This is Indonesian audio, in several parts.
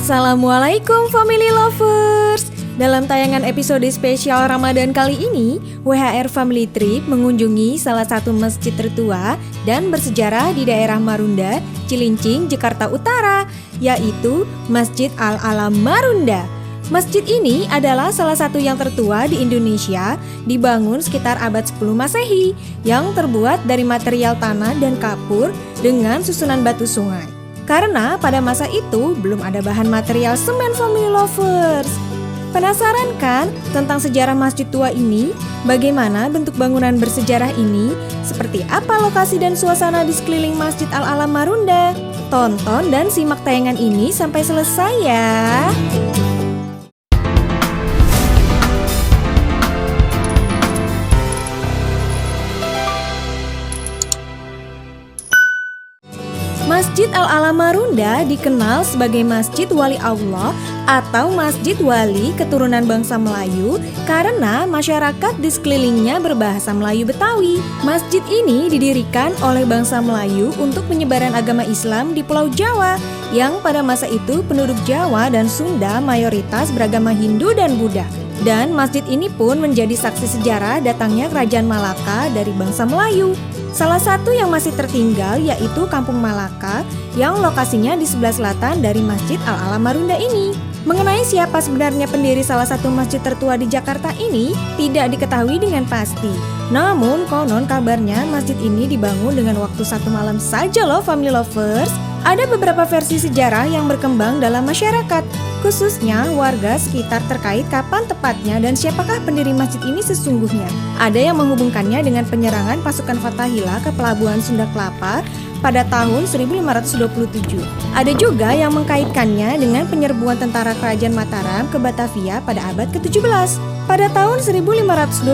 Assalamualaikum family lovers. Dalam tayangan episode spesial Ramadan kali ini, WHR Family Trip mengunjungi salah satu masjid tertua dan bersejarah di daerah Marunda, Cilincing, Jakarta Utara, yaitu Masjid Al-Alam Marunda. Masjid ini adalah salah satu yang tertua di Indonesia, dibangun sekitar abad 10 Masehi, yang terbuat dari material tanah dan kapur dengan susunan batu sungai. Karena pada masa itu belum ada bahan material semen family lovers. Penasaran kan tentang sejarah masjid tua ini? Bagaimana bentuk bangunan bersejarah ini? Seperti apa lokasi dan suasana di sekeliling Masjid Al-Alam Marunda? Tonton dan simak tayangan ini sampai selesai ya. Masjid Al-Alam Marunda dikenal sebagai Masjid Wali Allah atau Masjid Wali keturunan bangsa Melayu karena masyarakat di sekelilingnya berbahasa Melayu Betawi. Masjid ini didirikan oleh bangsa Melayu untuk penyebaran agama Islam di Pulau Jawa yang pada masa itu penduduk Jawa dan Sunda mayoritas beragama Hindu dan Buddha. Dan masjid ini pun menjadi saksi sejarah datangnya Kerajaan Malaka dari bangsa Melayu. Salah satu yang masih tertinggal yaitu Kampung Malaka yang lokasinya di sebelah selatan dari Masjid Al-Alam Marunda ini. Mengenai siapa sebenarnya pendiri salah satu masjid tertua di Jakarta ini tidak diketahui dengan pasti. Namun konon kabarnya masjid ini dibangun dengan waktu 1 malam saja loh family lovers. Ada beberapa versi sejarah yang berkembang dalam masyarakat, khususnya warga sekitar terkait kapan tepatnya dan siapakah pendiri masjid ini sesungguhnya. Ada yang menghubungkannya dengan penyerangan pasukan Fathahillah ke pelabuhan Sunda Kelapa pada tahun 1527. Ada juga yang mengkaitkannya dengan penyerbuan tentara kerajaan Mataram ke Batavia pada abad ke-17. Pada tahun 1527,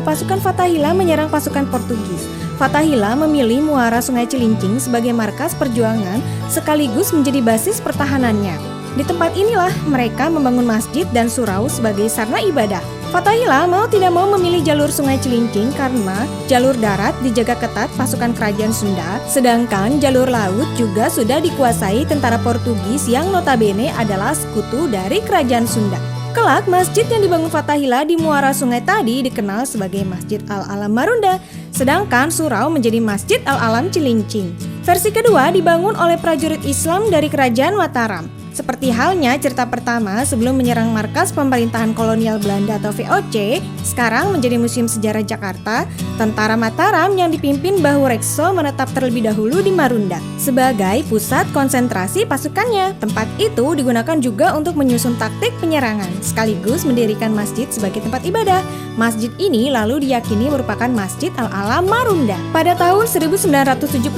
pasukan Fathahillah menyerang pasukan Portugis. Fathahillah memilih muara Sungai Cilincing sebagai markas perjuangan sekaligus menjadi basis pertahanannya. Di tempat inilah mereka membangun masjid dan surau sebagai sarana ibadah. Fathahillah mau tidak mau memilih jalur Sungai Cilincing karena jalur darat dijaga ketat pasukan kerajaan Sunda, sedangkan jalur laut juga sudah dikuasai tentara Portugis yang notabene adalah sekutu dari kerajaan Sunda. Kelak, masjid yang dibangun Fathahillah di muara sungai tadi dikenal sebagai Masjid Al-Alam Marunda, sedangkan surau menjadi Masjid Al-Alam Cilincing. Versi kedua dibangun oleh prajurit Islam dari kerajaan Mataram. Seperti halnya cerita pertama sebelum menyerang markas pemerintahan kolonial Belanda atau VOC, sekarang menjadi Museum Sejarah Jakarta, tentara Mataram yang dipimpin Bahu Rekso menetap terlebih dahulu di Marunda sebagai pusat konsentrasi pasukannya. Tempat itu digunakan juga untuk menyusun taktik penyerangan, sekaligus mendirikan masjid sebagai tempat ibadah. Masjid ini lalu diyakini merupakan Masjid Al-Alam Marunda. Pada tahun 1975,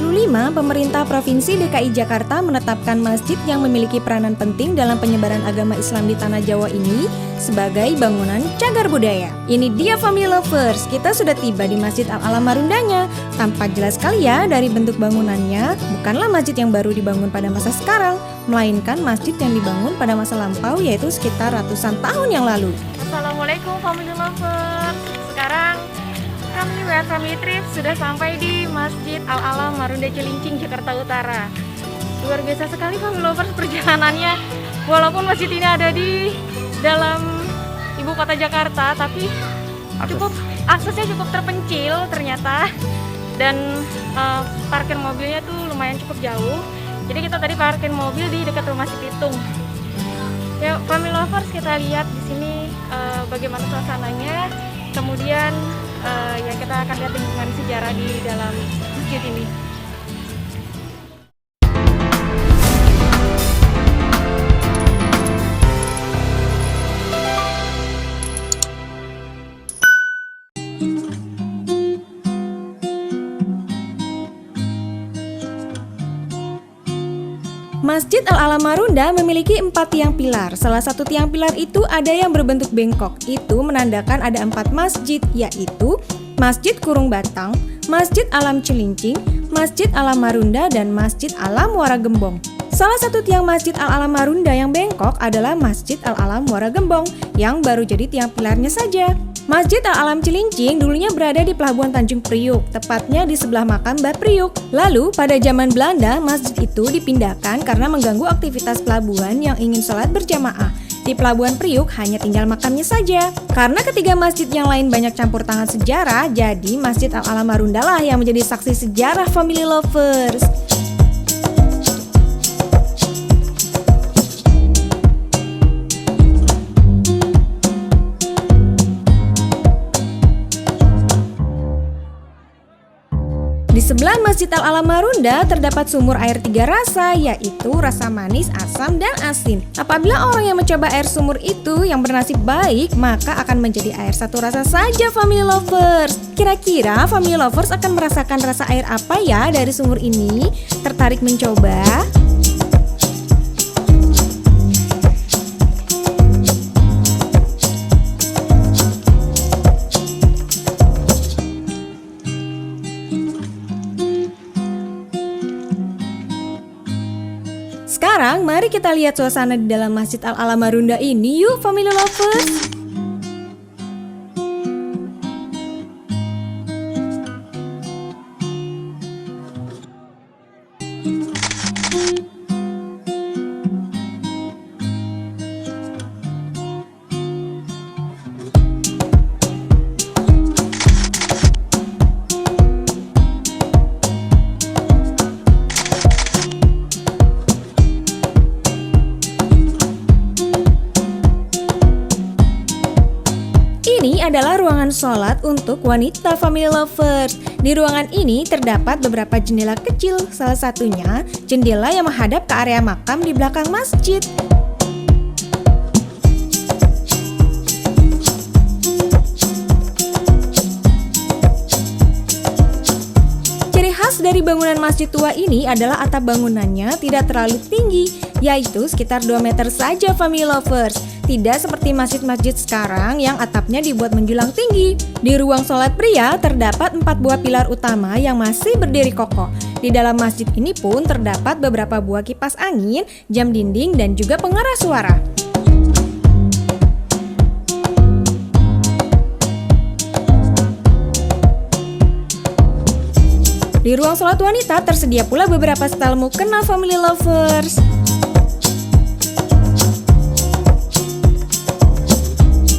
pemerintah Provinsi DKI Jakarta menetapkan masjid yang memiliki peranan penting dalam penyebaran agama Islam di tanah Jawa ini sebagai bangunan cagar budaya. Ini dia family lovers, kita sudah tiba di Masjid Al-Alam Marundanya. Tampak jelas sekali ya dari bentuk bangunannya, bukanlah masjid yang baru dibangun pada masa sekarang, melainkan masjid yang dibangun pada masa lampau yaitu sekitar ratusan tahun yang lalu. Assalamualaikum family lovers. Sekarang kami WHR Family Trip sudah sampai di Masjid Al-Alam Marunda Cilincing, Jakarta Utara. Luar biasa sekali family lovers perjalanannya. Walaupun masjid ini ada di dalam ibu kota Jakarta, tapi aksesnya cukup terpencil ternyata. Dan parkir mobilnya tuh lumayan cukup jauh. Jadi kita tadi parkir mobil di dekat rumah si Pitung. Ya family lovers, kita lihat di sini bagaimana suasananya. Kemudian yang kita akan lihat lingkungan sejarah di dalam masjid ini. Masjid Al-Alam Marunda memiliki 4 tiang pilar. Salah satu tiang pilar itu ada yang berbentuk bengkok. Itu menandakan ada 4 masjid, yaitu Masjid Kurung Batang, Masjid Alam Cilincing, Masjid Alam Marunda, dan Masjid Alam Muara Gembong. Salah satu tiang Masjid Al-Alam Marunda yang bengkok adalah Masjid Al-Alam Muara Gembong, yang baru jadi tiang pilarnya saja. Masjid Al-Alam Cilincing dulunya berada di Pelabuhan Tanjung Priuk, tepatnya di sebelah makam Mbah Priuk. Lalu pada zaman Belanda, masjid itu dipindahkan karena mengganggu aktivitas pelabuhan yang ingin sholat berjamaah. Di Pelabuhan Priuk hanya tinggal makamnya saja. Karena ketiga masjid yang lain banyak campur tangan sejarah, jadi Masjid Al-Alam Marunda lah yang menjadi saksi sejarah Family Lovers. Di sebelah Masjid Al-Alam Marunda terdapat sumur air 3 rasa, yaitu rasa manis, asam, dan asin. Apabila orang yang mencoba air sumur itu yang bernasib baik, maka akan menjadi air 1 rasa saja, Family Lovers. Kira-kira Family Lovers akan merasakan rasa air apa ya dari sumur ini? Tertarik mencoba? Sekarang mari kita lihat suasana di dalam Masjid Al-Alam Marunda ini yuk, Family Lovers. Ini adalah ruangan sholat untuk wanita, Family Lovers. Di ruangan ini terdapat beberapa jendela kecil, salah satunya jendela yang menghadap ke area makam di belakang masjid. Ciri khas dari bangunan masjid tua ini adalah atap bangunannya tidak terlalu tinggi, yaitu sekitar 2 meter saja, Family Lovers. Tidak seperti masjid-masjid sekarang yang atapnya dibuat menjulang tinggi. Di ruang sholat pria terdapat 4 buah pilar utama yang masih berdiri kokoh. Di dalam masjid ini pun terdapat beberapa buah kipas angin, jam dinding, dan juga pengeras suara. Di ruang sholat wanita tersedia pula beberapa setel mukena, Family Lovers.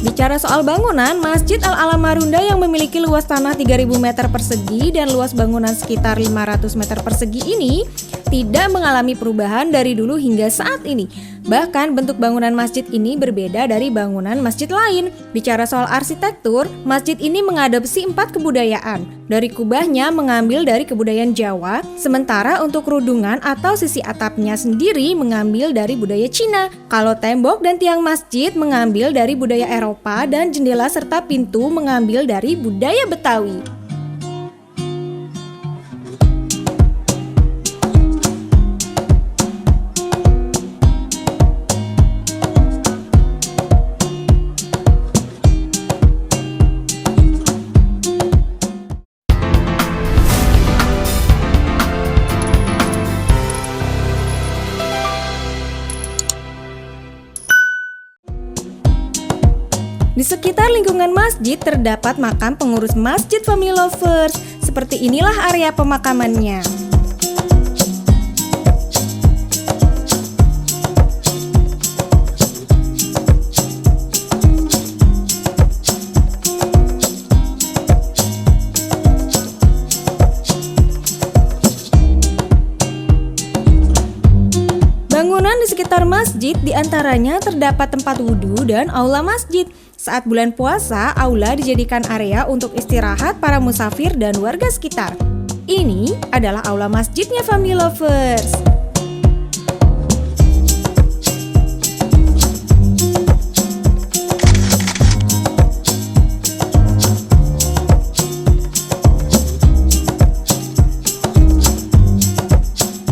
Bicara soal bangunan, Masjid Al-Alam Marunda yang memiliki luas tanah 3.000 meter persegi dan luas bangunan sekitar 500 meter persegi ini tidak mengalami perubahan dari dulu hingga saat ini. Bahkan bentuk bangunan masjid ini berbeda dari bangunan masjid lain. Bicara soal arsitektur, masjid ini mengadopsi 4 kebudayaan. Dari kubahnya mengambil dari kebudayaan Jawa, sementara untuk rudungan atau sisi atapnya sendiri mengambil dari budaya Cina. Kalau tembok dan tiang masjid mengambil dari budaya Eropa dan jendela serta pintu mengambil dari budaya Betawi. Di sekitar lingkungan masjid terdapat makam pengurus masjid, Family Lovers. Seperti inilah area pemakamannya. Bangunan di sekitar masjid diantaranya terdapat tempat wudhu dan aula masjid. Saat bulan puasa, aula dijadikan area untuk istirahat para musafir dan warga sekitar. Ini adalah aula masjidnya, Family Lovers.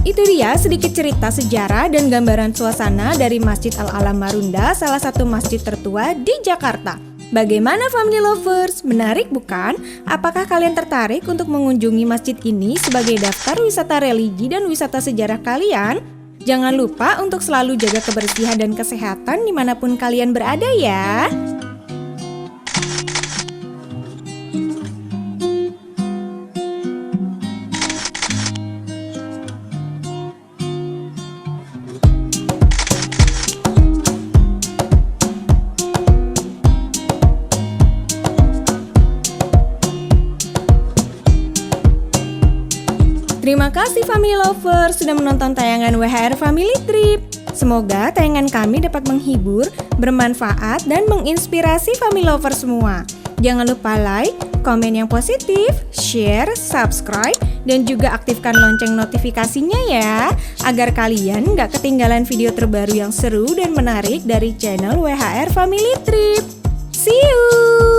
Itu dia sedikit cerita sejarah dan gambaran suasana dari Masjid Al-Alam Marunda, salah satu masjid tertua di Jakarta. Bagaimana, Family Lovers? Menarik bukan? Apakah kalian tertarik untuk mengunjungi masjid ini sebagai daftar wisata religi dan wisata sejarah kalian? Jangan lupa untuk selalu jaga kebersihan dan kesehatan dimanapun kalian berada ya. Terima kasih Family Lover sudah menonton tayangan WHR Family Trip. Semoga tayangan kami dapat menghibur, bermanfaat, dan menginspirasi Family Lover semua. Jangan lupa like, komen yang positif, share, subscribe, dan juga aktifkan lonceng notifikasinya ya, agar kalian gak ketinggalan video terbaru yang seru dan menarik dari channel WHR Family Trip. See you!